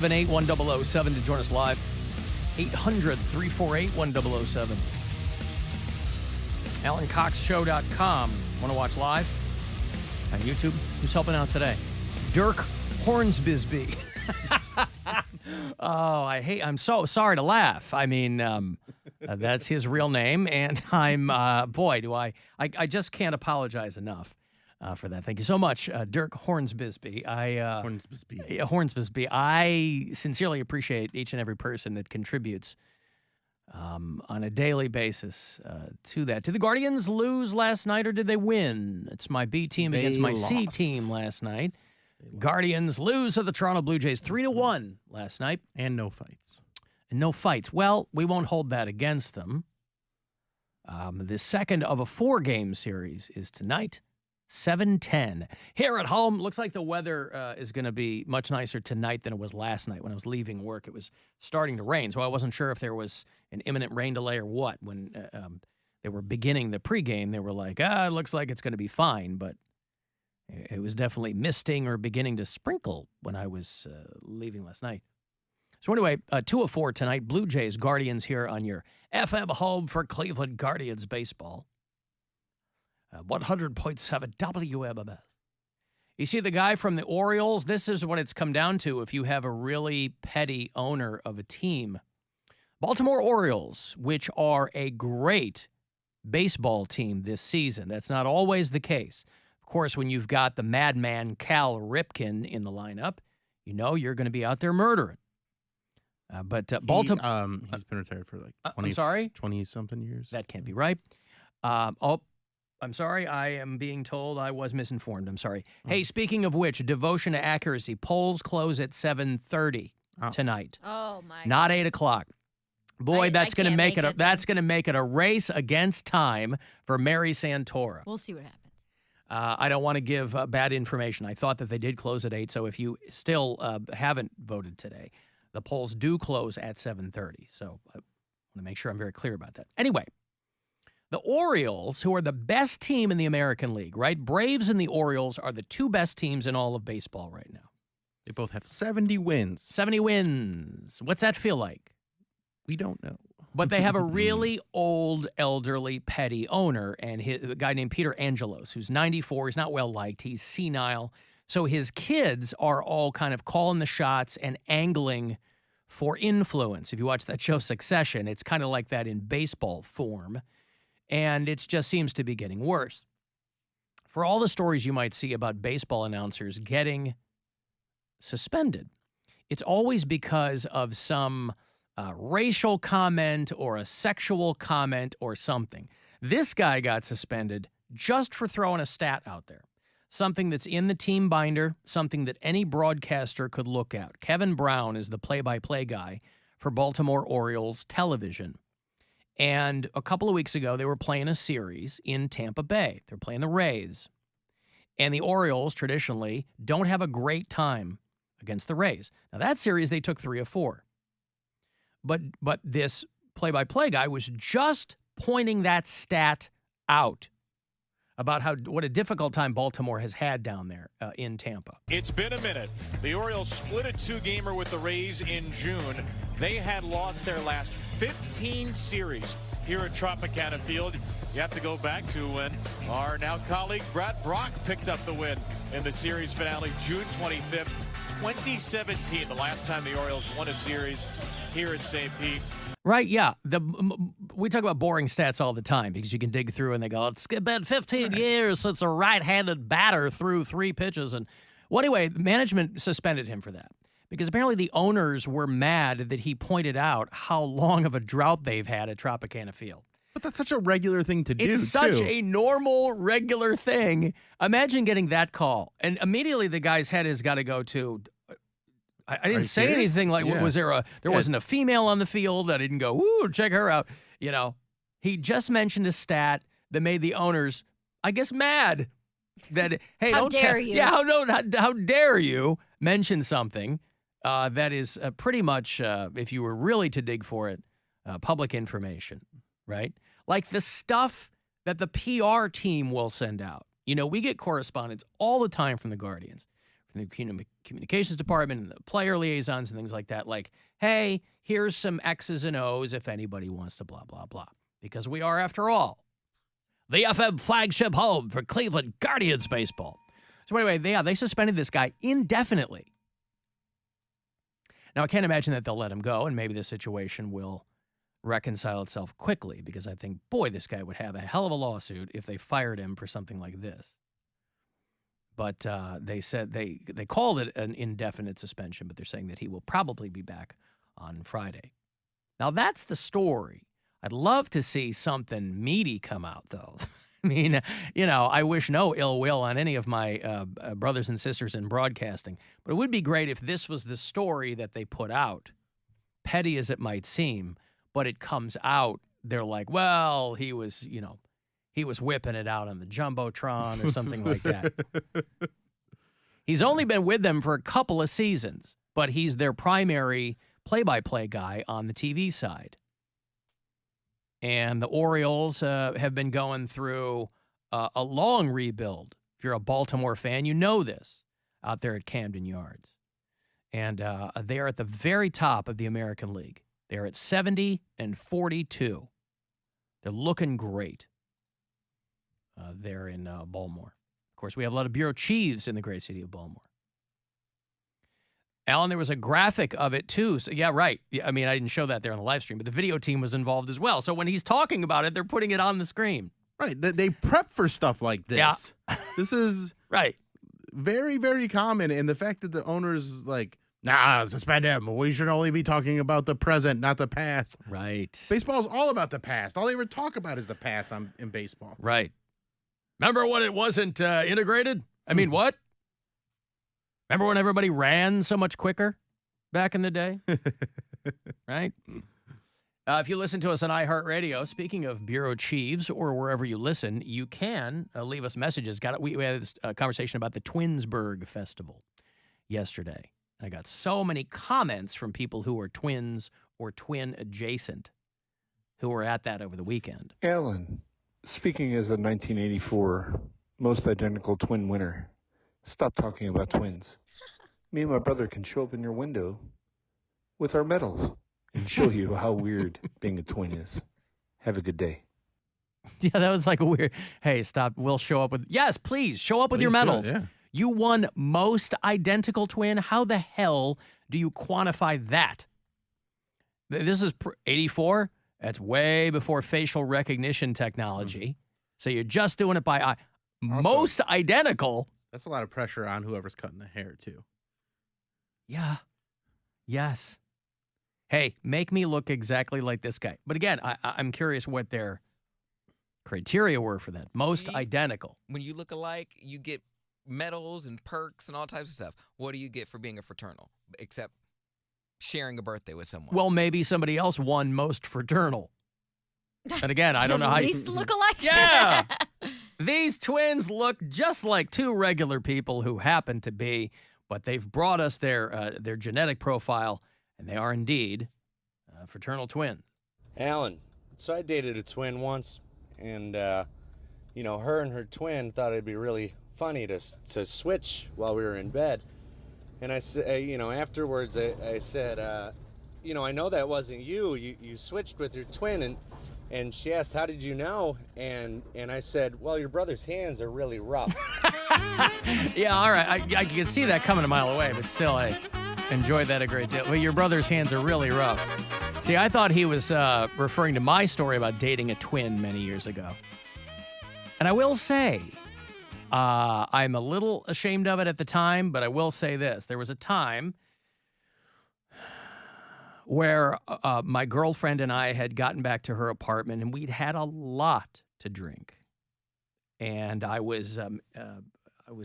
781-007 to join us live. 800-348-1007. AlanCoxShow.com. Want to watch live on YouTube? Who's helping out today? Dirk Hornsbisby. Oh, I'm so sorry to laugh. I mean, that's his real name, and I'm, boy, do I just can't apologize enough for that. Thank you so much, Dirk Hornsbisby. Hornsbisby. I sincerely appreciate each and every person that contributes on a daily basis to that. Did the Guardians lose last night, or did they win? It's my B team against my C team last night. Guardians lose to the Toronto Blue Jays 3-1 last night. And no fights. No fights. Well, we won't hold that against them. The second of a 4-game series is tonight, 7:10. Here at home, looks like the weather is going to be much nicer tonight than it was last night. When I was leaving work, it was starting to rain, so I wasn't sure if there was an imminent rain delay or what. When they were beginning the pregame, they were like, it looks like it's going to be fine, but it was definitely misting or beginning to sprinkle when I was leaving last night. So anyway, 2:04 tonight, Blue Jays, Guardians here on your FM home for Cleveland Guardians baseball. 100.7 WMMS. You see the guy from the Orioles? This is what it's come down to if you have a really petty owner of a team. Baltimore Orioles, which are a great baseball team this season. That's not always the case. Of course, when you've got the madman Cal Ripken in the lineup, you know you're going to be out there murdering. But Baltimore... He's been retired for like 20-something years. That can't be right. I'm sorry. I am being told I was misinformed. I'm sorry. Hey, speaking of which, devotion to accuracy. Polls close at 7:30 tonight. Oh, my Not goodness. 8 o'clock. Boy, that's going to make it. That's going to make it a race against time for Mary Santora. We'll see what happens. I don't want to give bad information. I thought that they did close at 8, so if you still haven't voted today, the polls do close at 7:30. So I want to make sure I'm very clear about that. Anyway, the Orioles, who are the best team in the American League, right? Braves and the Orioles are the two best teams in all of baseball right now. They both have 70 wins. 70 wins. What's that feel like? We don't know. But they have a really old, elderly, petty owner, and a guy named Peter Angelos, who's 94. He's not well-liked. He's senile. So his kids are all kind of calling the shots and angling for influence. If you watch that show Succession, it's kind of like that in baseball form, and it just seems to be getting worse. For all the stories you might see about baseball announcers getting suspended, it's always because of some racial comment or a sexual comment or something. This guy got suspended just for throwing a stat out there. Something that's in the team binder, something that any broadcaster could look at. Kevin Brown is the play-by-play guy for Baltimore Orioles television. And a couple of weeks ago, they were playing a series in Tampa Bay. They're playing the Rays. And the Orioles, traditionally, don't have a great time against the Rays. Now, that series, they took 3 of 4. But this play-by-play guy was just pointing that stat out about what a difficult time Baltimore has had down there in Tampa. It's been a minute. The Orioles split a 2-gamer with the Rays in June. They had lost their last 15 series here at Tropicana Field. You have to go back to when our now colleague Brad Brock picked up the win in the series finale June 25th, 2017, the last time the Orioles won a series here at St. Pete. Right, yeah. We talk about boring stats all the time because you can dig through and they go, it's been 15 years since a right-handed batter threw 3 pitches. And well, anyway, management suspended him for that because apparently the owners were mad that he pointed out how long of a drought they've had at Tropicana Field. But that's such a regular thing to do, It's such a normal, regular thing. Imagine getting that call. And immediately the guy's head has got to go to... I didn't say anything like, was there wasn't a female on the field. I didn't go, ooh, check her out. You know, he just mentioned a stat that made the owners, I guess, mad. That, hey, how dare you? Yeah, how dare you mention something that is pretty much, if you were really to dig for it, public information, right? Like the stuff that the PR team will send out. You know, we get correspondence all the time from the Guardians, from the communications department and the player liaisons and things like that. Like, hey, here's some X's and O's if anybody wants to blah, blah, blah. Because we are, after all, the FM flagship home for Cleveland Guardians baseball. So anyway, they suspended this guy indefinitely. Now, I can't imagine that they'll let him go, and maybe the situation will reconcile itself quickly, because I think, boy, this guy would have a hell of a lawsuit if they fired him for something like this. But they said they called it an indefinite suspension, but they're saying that he will probably be back on Friday. Now, that's the story. I'd love to see something meaty come out, though. I mean, I wish no ill will on any of my brothers and sisters in broadcasting. But it would be great if this was the story that they put out, petty as it might seem, but it comes out, they're like, well, he was whipping it out on the Jumbotron or something like that. He's only been with them for a couple of seasons, but he's their primary play-by-play guy on the TV side. And the Orioles have been going through a long rebuild. If you're a Baltimore fan, you know this, out there at Camden Yards. And they are at the very top of the American League. They're at 70-42. They're looking great there in Baltimore. Of course, we have a lot of bureau chiefs in the great city of Baltimore. Alan, there was a graphic of it, too. So, yeah, right. I mean, I didn't show that there on the live stream, but the video team was involved as well. So when he's talking about it, they're putting it on the screen. Right. They prep for stuff like this. Yeah. This is right. Very, very common. And the fact that the owner's like, nah, suspend him. We should only be talking about the present, not the past. Right. Baseball's all about the past. All they ever talk about is the past in baseball. Right. Remember when it wasn't integrated? I mean, what? Remember when everybody ran so much quicker back in the day? Right? If you listen to us on iHeartRadio, speaking of bureau chiefs or wherever you listen, you can leave us messages. We had this conversation about the Twinsburg Festival yesterday. I got so many comments from people who are twins or twin adjacent who were at that over the weekend. Alan, speaking as a 1984 most identical twin winner, stop talking about twins. Me and my brother can show up in your window with our medals and show you how weird being a twin is. Have a good day. Yeah, that was like a weird, hey, stop, we'll show up with, yes, please, show up with your medals. Yeah. You won most identical twin. How the hell do you quantify that? This is 84. That's way before facial recognition technology. So you're just doing it by most identical. That's a lot of pressure on whoever's cutting the hair, too. Yeah. Yes. Hey, make me look exactly like this guy. But again, I'm curious what their criteria were for that. Most identical. When you look alike, you get medals and perks and all types of stuff. What do you get for being a fraternal, except sharing a birthday with someone? Well, maybe somebody else won most fraternal. And again, I don't know how At least look alike. Yeah. These twins look just like two regular people who happen to be, but they've brought us their genetic profile, and they are indeed fraternal twins. Alan, so I dated a twin once, and, her and her twin thought it'd be really funny to switch while we were in bed. And I said, afterwards I said, I know that wasn't you. You switched with your twin, and she asked, how did you know? And I said, well, your brother's hands are really rough. Yeah, all right. I can see that coming a mile away, but still, I enjoyed that a great deal. Well, your brother's hands are really rough. See, I thought he was referring to my story about dating a twin many years ago. And I will say, I'm a little ashamed of it at the time, but I will say this. There was a time where my girlfriend and I had gotten back to her apartment, and we'd had a lot to drink. And I was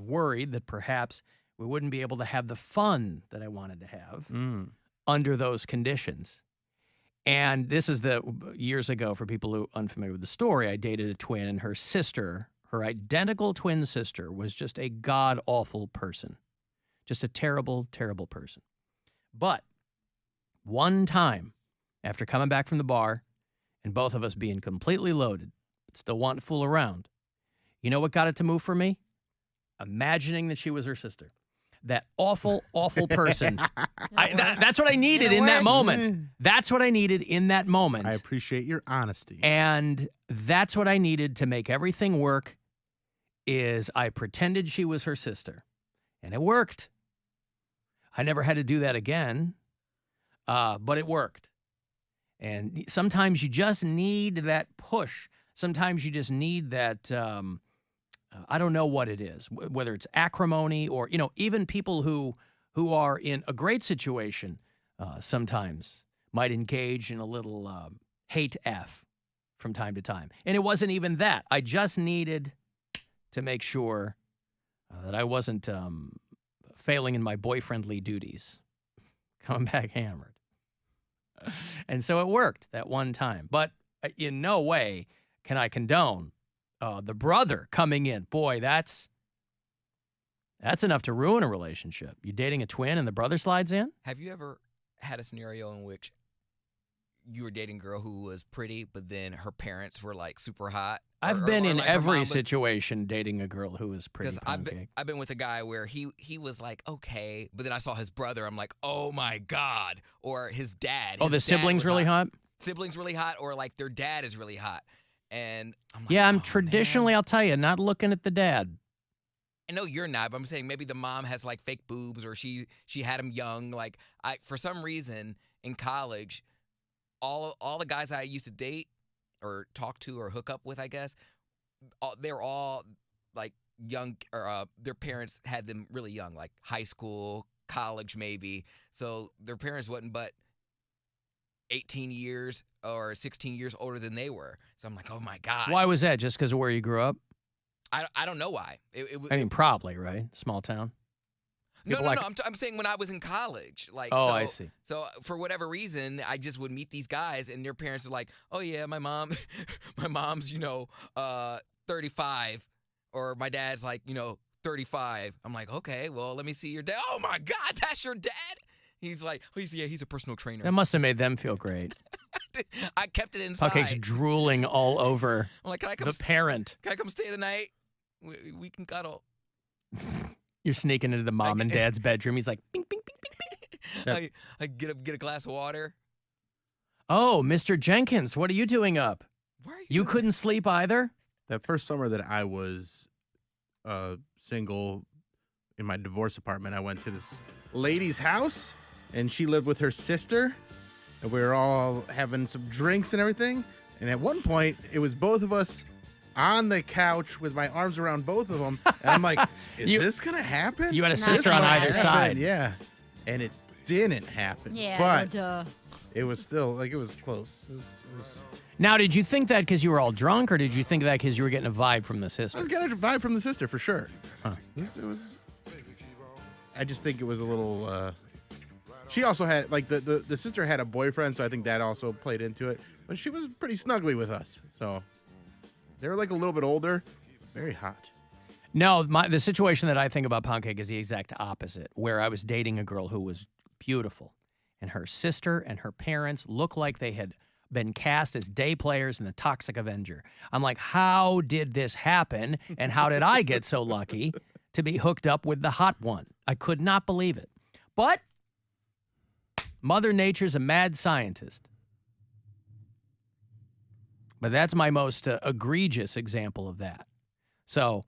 worried that perhaps we wouldn't be able to have the fun that I wanted to have under those conditions. And this is years ago, for people who are unfamiliar with the story, I dated a twin, and her sister, her identical twin sister, was just a god-awful person. Just a terrible, terrible person. But one time, after coming back from the bar, and both of us being completely loaded, but still wanting to fool around, you know what got it to move for me? Imagining that she was her sister. that awful, awful person. That's what I needed You're in that worse. moment. That's what I needed in that moment. I appreciate your honesty. And that's what I needed to make everything work is I pretended she was her sister. And it worked. I never had to do that again, but it worked. And sometimes you just need that push. Sometimes you just need that, I don't know what it is, whether it's acrimony or, even people who are in a great situation sometimes might engage in a little hate F from time to time. And it wasn't even that. I just needed to make sure that I wasn't failing in my boyfriendly duties, coming back hammered. And so it worked that one time. But in no way can I condone the brother coming in. Boy, that's enough to ruin a relationship. You dating a twin and the brother slides in? Have you ever had a scenario in which you were dating a girl who was pretty, but then her parents were like super hot? I've been in like her every mom was- situation dating a girl who was pretty. Because Poundcake. I've been with a guy where he was like, okay, but then I saw his brother. I'm like, oh my God. Or his dad. Oh, His the dad siblings was really hot? Siblings really hot, or like their dad is really hot. And I'm like, Yeah, I'm oh, traditionally, man. I'll tell you, not looking at the dad. I know you're not, but I'm saying maybe the mom has like fake boobs, or she had him young. Like for some reason in college, all the guys I used to date or talk to or hook up with, I guess, they're all like young, or their parents had them really young, like high school, college maybe. So their parents wasn't but 18 years or 16 years older than they were. So I'm like, oh my God. Why was that? Just because of where you grew up? I don't know why. I mean, probably, right? Small town. No. like- I'm saying when I was in college. Like, Oh, so, I see. So for whatever reason, I just would meet these guys, and their parents are like, "Oh yeah, my mom's 35, or my dad's like 35." I'm like, "Okay, well, let me see your dad." Oh my God, that's your dad? He's like, he's a personal trainer. That must have made them feel great. I kept it inside. Poundcake's drooling all over I'm like, can I come? the parent. Can I come stay the night? We can cuddle. You're sneaking into the mom and dad's bedroom. He's like, bing, bing, bing, bing, bing. I get a glass of water. Oh, Mr. Jenkins, what are you doing up? Why are You couldn't sleep either? That first summer that I was single in my divorce apartment, I went to this lady's house, and she lived with her sister, and we were all having some drinks and everything. And at one point, it was both of us on the couch with my arms around both of them. And I'm like, is this going to happen? You had a Not sister gonna on either happen. side. Yeah. And it didn't happen. Yeah, But duh. it was still, like, it was close. It was Now, did you think that because you were all drunk, or did you think that because you were getting a vibe from the I sister? was getting a vibe from the sister for sure. Huh. It was I just think it was a little. She also had the sister had a boyfriend, so I think that also played into it. But she was pretty snuggly with us, so they were like a little bit older, very hot. No, the situation that I think about Poundcake is the exact opposite, where I was dating a girl who was beautiful, and her sister and her parents looked like they had been cast as day players in The Toxic Avenger. I'm like, how did this happen, and how did I get so lucky to be hooked up with the hot one? I could not believe it. But Mother Nature's a mad scientist. But that's my most egregious example of that. So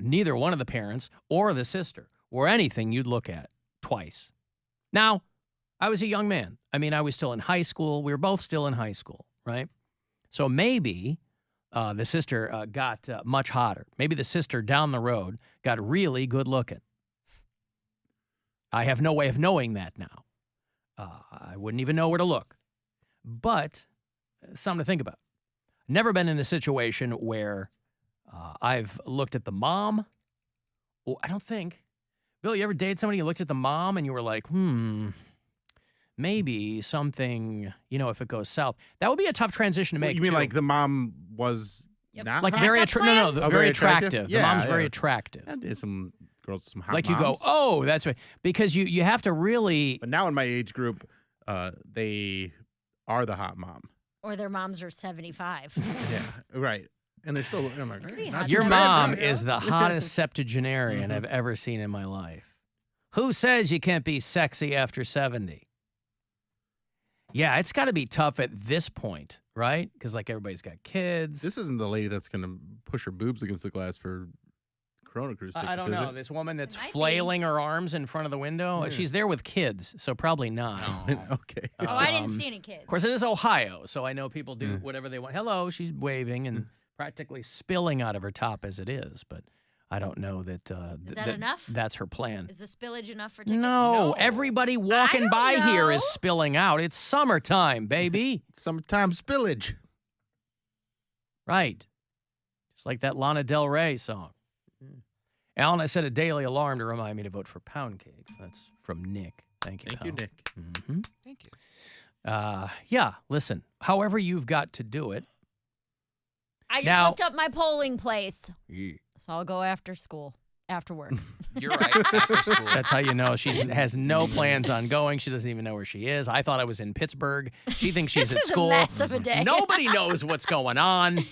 neither one of the parents or the sister were anything you'd look at twice. Now, I was a young man. I mean, I was still in high school. We were both still in high school, right? So maybe the sister got much hotter. Maybe the sister down the road got really good looking. I have no way of knowing that now. I wouldn't even know where to look. But something to think about. Never been in a situation where I've looked at the mom. Oh, I don't think. Bill, you ever dated somebody, you looked at the mom and you were like, maybe something, if it goes south. That would be a tough transition to make. You mean too. like the mom was Yep. not Like hot? very Backup attractive. plan? Very attractive. Yeah, the mom's yeah. very attractive. I did some girls, some hot Like you go, moms. oh, that's right. Because you have to really. But now in my age group, they are the hot mom. Or their moms are 75. Yeah, right. And they're still. I'm like, Could be not hot Your too seven. bad, mom yeah. is the hottest septuagenarian I've ever seen in my life. Who says you can't be sexy after 70? Yeah, it's got to be tough at this point, right? Because, like, everybody's got kids. This isn't the lady that's going to push her boobs against the glass for Corona Cruise tickets, I don't is know. it? This woman that's It might flailing her arms in front of the window. Yeah. She's there with kids, so probably not. Okay. Oh, I didn't see any kids. Of course, it is Ohio, so I know people do whatever they want. Hello, she's waving and practically spilling out of her top as it is, but I don't know that. Is that enough? That's her plan. Is the spillage enough for tickets? No, everybody walking don't by here know. is spilling out. It's summertime, baby. Summertime spillage. Right. Just like that Lana Del Rey song. Alan, I set a daily alarm to remind me to vote for Poundcake. That's from Nick. Thank you, Thank pal. you, Nick. Mm-hmm. Thank you. Yeah, listen, however you've got to do it. I just Now- looked up my polling place, Yeah. so I'll go after school, after work. You're right. After school. That's how you know she has no plans on going. She doesn't even know where she is. I thought I was in Pittsburgh. She thinks she's This at is school. a mess of a day. Nobody knows what's going on.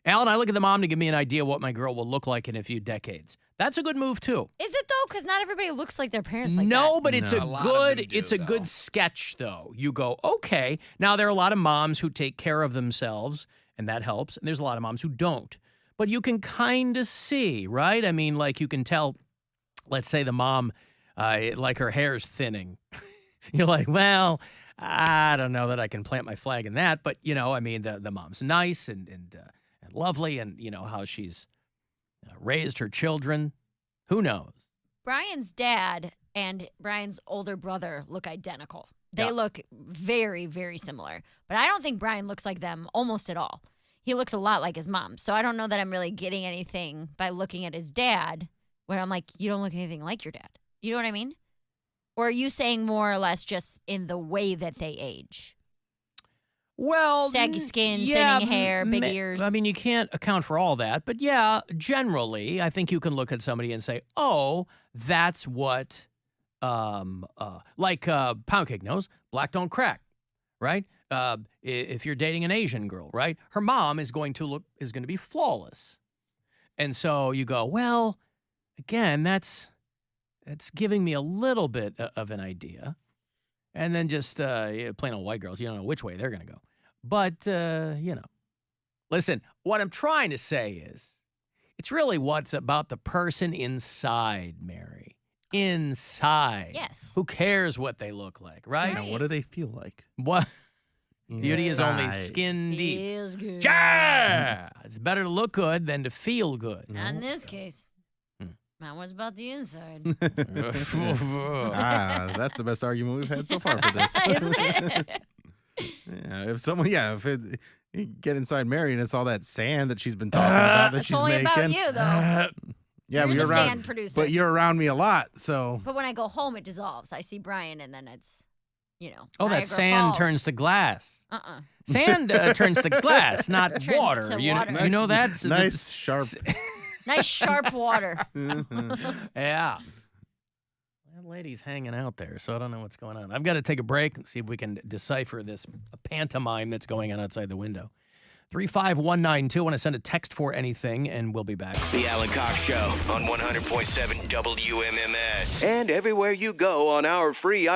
Alan, I look at the mom to give me an idea what my girl will look like in a few decades. That's a good move too. Is it though? Because not everybody looks like their parents like No, that. but it's No. a A lot of good them do, it's a though. good sketch though. You go, okay. Now there are a lot of moms who take care of themselves and that helps. And there's a lot of moms who don't. But you can kind of see, right? I mean, like you can tell, let's say the mom, like her hair's thinning. You're like, well, I don't know that I can plant my flag in that. But, you know, I mean, the mom's nice and lovely and, you know, how she's raised her children. Who knows? Brian's dad and Brian's older brother look identical. They Yeah. look very, very similar. But I don't think Brian looks like them almost at all. He looks a lot like his mom. So I don't know that I'm really getting anything by looking at his dad where I'm like, you don't look anything like your dad. You know what I mean? Or are you saying more or less just in the way that they age? Well, Saggy skin, yeah, thinning hair, big ma- ears. I mean, you can't account for all that, but yeah, generally, I think you can look at somebody and say, "Oh, that's what," like Poundcake knows, black don't crack, right? If you're dating an Asian girl, right, her mom is going to be flawless, and so you go, well, again, that's giving me a little bit of an idea, and then just plain old white girls, you don't know which way they're going to go. But, you know, listen, what I'm trying to say is it's really what's about the person inside, Mary. Inside. Yes. Who cares what they look like, right? Now, what do they feel like? What? Beauty is only Inside. skin deep. Feels good. Yeah! It's better to look good than to feel good. Not in this case. That was about the inside. That's the best argument we've had so far for this. Isn't it? If you get inside Mary and it's all that sand that she's been talking about that It's she's only making. about you, though. Yeah, You're but the you're around. sand producer. But you're around me a lot, so But when I go home, it dissolves. I see Brian, and then it's, Oh, Niagara that sand Falls. turns to glass. Uh-uh. Sand turns to glass, not Turns water. to You water. know that? nice sharp. Nice sharp water. Yeah. That lady's hanging out there, so I don't know what's going on. I've got to take a break and see if we can decipher this pantomime that's going on outside the window. 35192. Want to send a text for anything, and we'll be back. The Alan Cox Show on 100.7 WMMS. And everywhere you go on our free